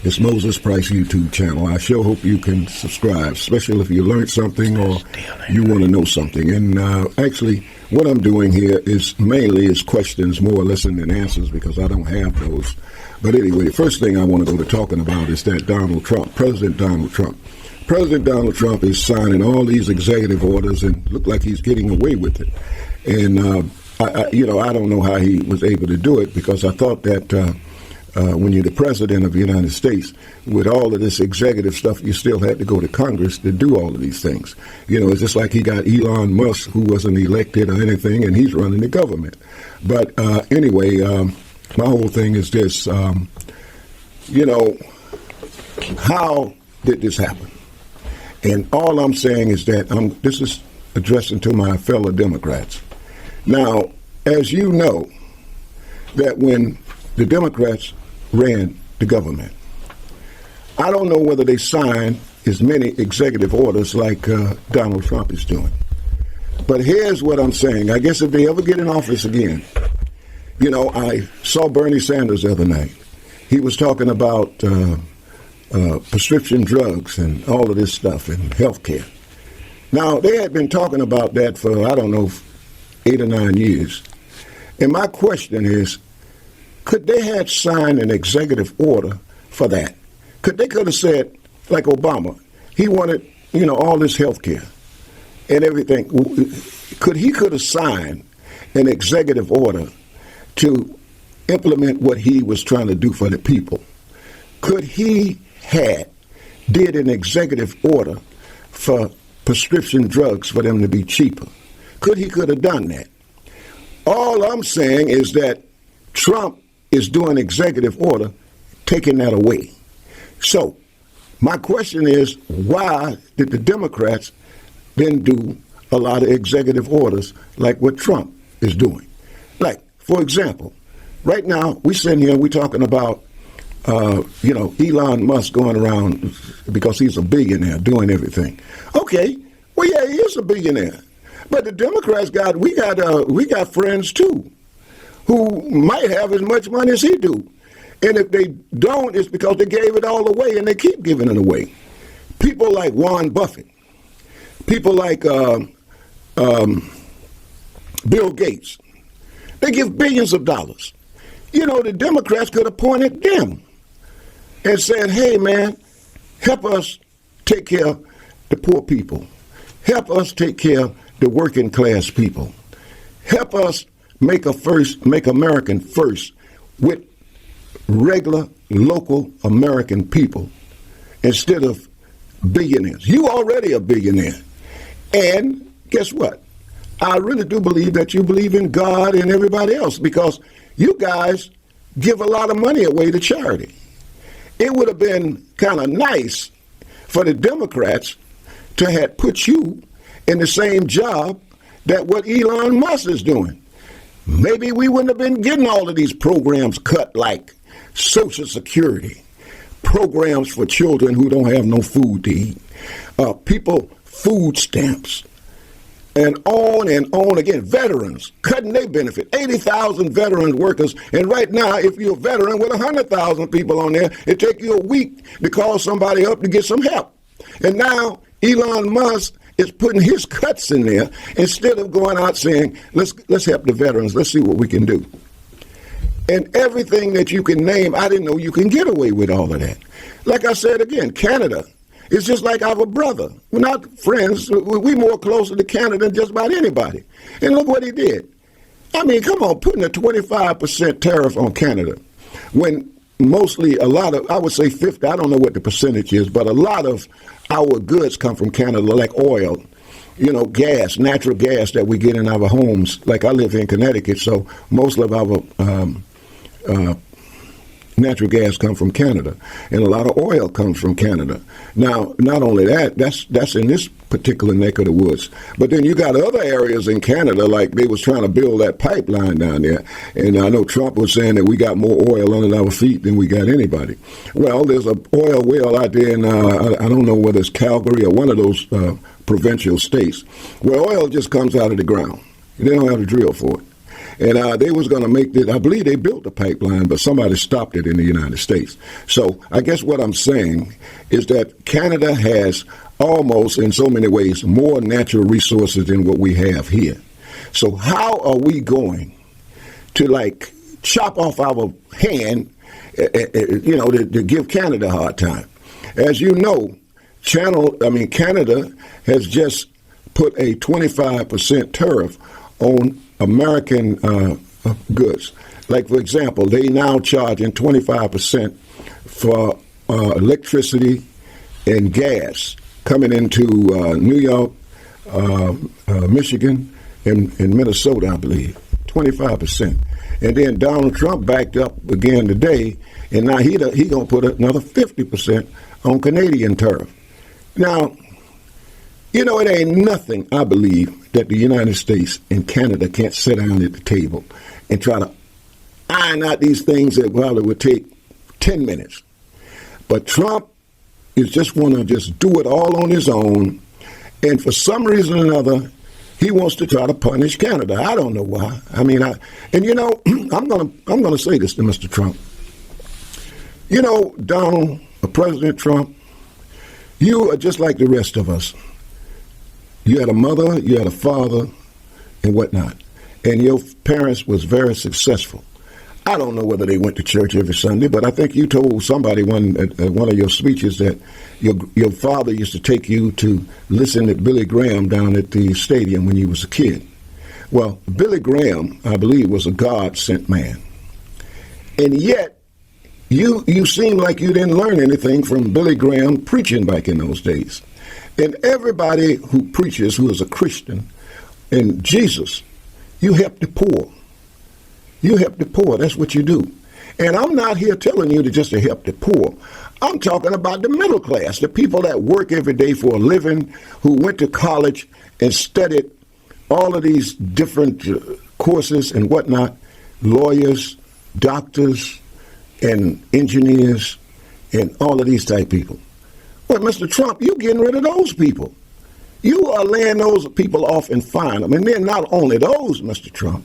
It's Moses Price YouTube channel. I sure hope you can subscribe, especially if you learned something or you want to know something. And actually, what I'm doing here is mainly questions more or less than answers, because I don't have those. But anyway, the first thing I want to go to talking about is that Donald Trump, President Donald Trump. President Donald Trump is signing all these executive orders and look like he's getting away with it. And, I don't know how he was able to do it, because I thought that when you're the president of the United States, with all of this executive stuff, you still had to go to Congress to do all of these things. It's just like he got Elon Musk, who wasn't elected or anything, and he's running the government. But anyway, my whole thing is this, how did this happen? And all I'm saying is that this is addressing to my fellow Democrats. Now, as you know, that when the Democrats ran the government, I don't know whether they signed as many executive orders like Donald Trump is doing. But here's what I'm saying. I guess if they ever get in office again, I saw Bernie Sanders the other night. He was talking about prescription drugs and all of this stuff and health care. Now, they had been talking about that for, 8 or 9 years. And my question is, could they have signed an executive order for that? They could have said, like Obama, he wanted, all this health care and everything. He could have signed an executive order to implement what he was trying to do for the people? Could he did an executive order for prescription drugs for them to be cheaper? Could have done that? All I'm saying is that Trump is doing executive order, taking that away. So my question is, why did the Democrats then do a lot of executive orders like what Trump is doing? Like, for example, right now we sitting here, we're talking about Elon Musk going around because he's a billionaire doing everything. Okay, well, yeah, he is a billionaire. But the Democrats we got friends too, who might have as much money as he do. And if they don't, it's because they gave it all away, and they keep giving it away. People like Warren Buffett, people like Bill Gates, they give billions of dollars. The Democrats could have appointed them and said, hey, man, help us take care of the poor people. Help us take care of the working class people. Help us make American first with regular, local American people instead of billionaires. You already a billionaire. And guess what? I really do believe that you believe in God and everybody else, because you guys give a lot of money away to charity. It would have been kind of nice for the Democrats to have put you in the same job that what Elon Musk is doing. Maybe we wouldn't have been getting all of these programs cut, like Social Security, programs for children who don't have no food to eat, food stamps, and on again. Veterans, cutting their benefit. 80,000 veteran workers. And right now, if you're a veteran with 100,000 people on there, it take you a week to call somebody up to get some help. And now Elon Musk is putting his cuts in there instead of going out saying, let's help the veterans. Let's see what we can do. And everything that you can name, I didn't know you can get away with all of that. Like I said again, Canada is just like our brother. We're not friends. We're more closer to Canada than just about anybody. And look what he did. I mean, come on, putting a 25% tariff on Canada when mostly a lot of, I would say 50, I don't know what the percentage is, but a lot of our goods come from Canada, like oil, gas, natural gas that we get in our homes. Like I live in Connecticut, so most of our natural gas comes from Canada, and a lot of oil comes from Canada. Now, not only that, that's in this particular neck of the woods, but then you got other areas in Canada, like they was trying to build that pipeline down there, and I know Trump was saying that we got more oil under our feet than we got anybody. Well, there's an oil well out there in, I don't know whether it's Calgary or one of those provincial states, where oil just comes out of the ground. They don't have to drill for it. And they was going to make this, I believe they built the pipeline, but somebody stopped it in the United States. So I guess what I'm saying is that Canada has almost, in so many ways, more natural resources than what we have here. So how are we going to, like, chop off our hand, to give Canada a hard time? As you know, Canada has just put a 25% tariff on American goods. Like, for example, they now charging 25% for electricity and gas coming into New York, Michigan, and Minnesota, I believe. 25%. And then Donald Trump backed up again today, and now he going to put another 50% on Canadian tariff. Now, it ain't nothing, I believe, that the United States and Canada can't sit down at the table and try to iron out these things that, well, it would take 10 minutes. But Trump is just want to just do it all on his own, and for some reason or another, he wants to try to punish Canada. I don't know why. I'm gonna say this to Mr. Trump. Donald, President Trump, you are just like the rest of us. You had a mother, you had a father, and whatnot, and your parents was very successful. I don't know whether they went to church every Sunday, but I think you told somebody at one of your speeches that your father used to take you to listen to Billy Graham down at the stadium when you was a kid. Well, Billy Graham, I believe, was a God-sent man. And yet, you seem like you didn't learn anything from Billy Graham preaching back in those days. And everybody who preaches, who is a Christian, and Jesus, you help the poor. You help the poor. That's what you do. And I'm not here telling you to help the poor. I'm talking about the middle class, the people that work every day for a living, who went to college and studied all of these different courses and whatnot, lawyers, doctors, and engineers, and all of these type people. Well, Mr. Trump, you're getting rid of those people. You are laying those people off and firing them. And then not only those, Mr. Trump,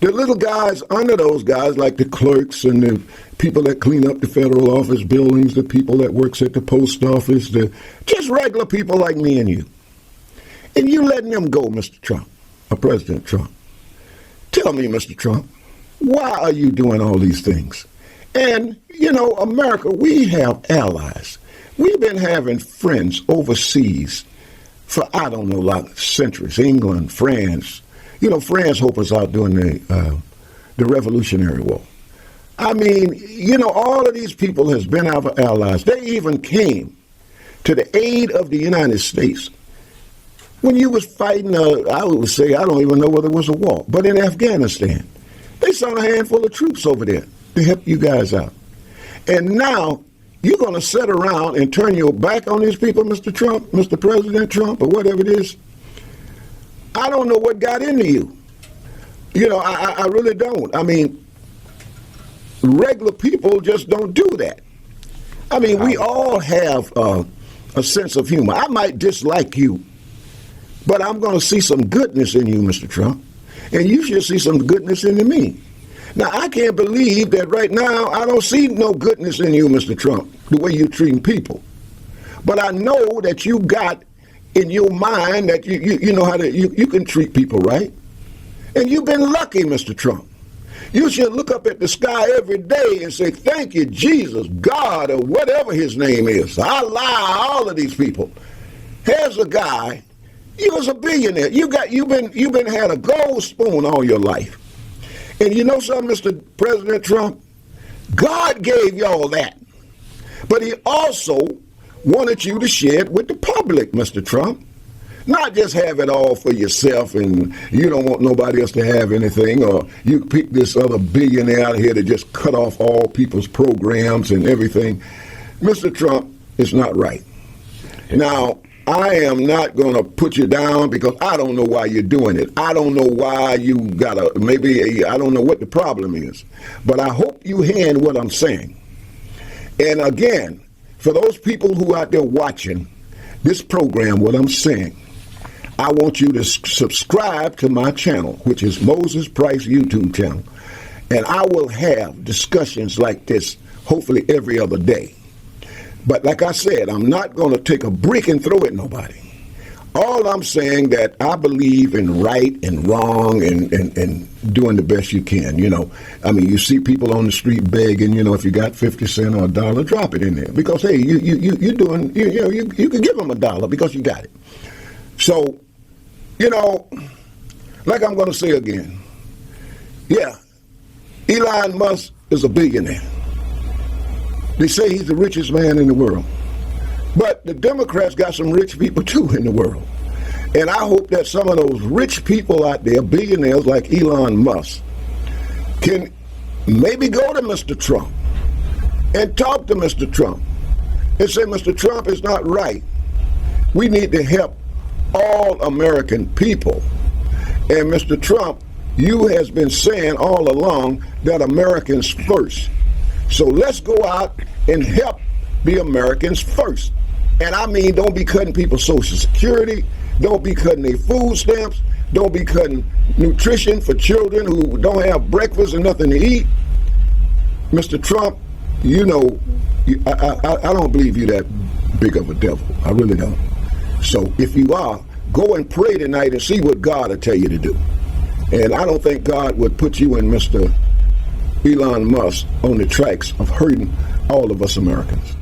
the little guys under those guys, like the clerks and the people that clean up the federal office buildings, the people that works at the post office, just regular people like me and you. And you letting them go, Mr. Trump, or President Trump. Tell me, Mr. Trump, why are you doing all these things? And, America, we have allies. We've been having friends overseas for, I don't know, like centuries. England, France. France helped us out during the Revolutionary War. I mean, all of these people has been our allies. They even came to the aid of the United States. When you was fighting, I would say, I don't even know whether it was a war, but in Afghanistan, they sent a handful of troops over there to help you guys out. And now you're going to sit around and turn your back on these people, Mr. Trump, Mr. President Trump, or whatever it is. I don't know what got into you. I really don't. I mean, regular people just don't do that. I mean, we all have a sense of humor. I might dislike you, but I'm going to see some goodness in you, Mr. Trump, and you should see some goodness in me. Now, I can't believe that right now I don't see no goodness in you, Mr. Trump, the way you're treating people. But I know that you got in your mind that you know how to, you can treat people right. And you've been lucky, Mr. Trump. You should look up at the sky every day and say, thank you, Jesus, God, or whatever his name is. Allah, all of these people. Here's a guy, he was a billionaire. You've been had a gold spoon all your life. And you know something, Mr. President Trump? God gave y'all that. But he also wanted you to share it with the public, Mr. Trump. Not just have it all for yourself and you don't want nobody else to have anything, or you pick this other billionaire out here to just cut off all people's programs and everything. Mr. Trump, it's not right. Now, I am not going to put you down because I don't know why you're doing it. I don't know why you I don't know what the problem is. But I hope you hear what I'm saying. And again, for those people who out there watching this program, what I'm saying, I want you to subscribe to my channel, which is Moses Price YouTube channel. And I will have discussions like this hopefully every other day. But like I said, I'm not going to take a brick and throw at nobody. All I'm saying that I believe in right and wrong and doing the best you can. You know, I mean, you see people on the street begging. You know, if you got 50 cents or $1, drop it in there because hey, you doing you can give them $1 because you got it. So, you know, like I'm going to say again, yeah, Elon Musk is a billionaire. They say he's the richest man in the world. But the Democrats got some rich people, too, in the world. And I hope that some of those rich people out there, billionaires like Elon Musk, can maybe go to Mr. Trump and talk to Mr. Trump and say, Mr. Trump is not right. We need to help all American people. And Mr. Trump, you has been saying all along that Americans first. So let's go out and help the Americans first. And I mean, don't be cutting people's Social Security. Don't be cutting their food stamps. Don't be cutting nutrition for children who don't have breakfast and nothing to eat. Mr. Trump, you know, I don't believe you that big of a devil. I really don't. So if you are, go and pray tonight and see what God will tell you to do. And I don't think God would put you and Mr. Elon Musk on the tracks of hurting all of us Americans.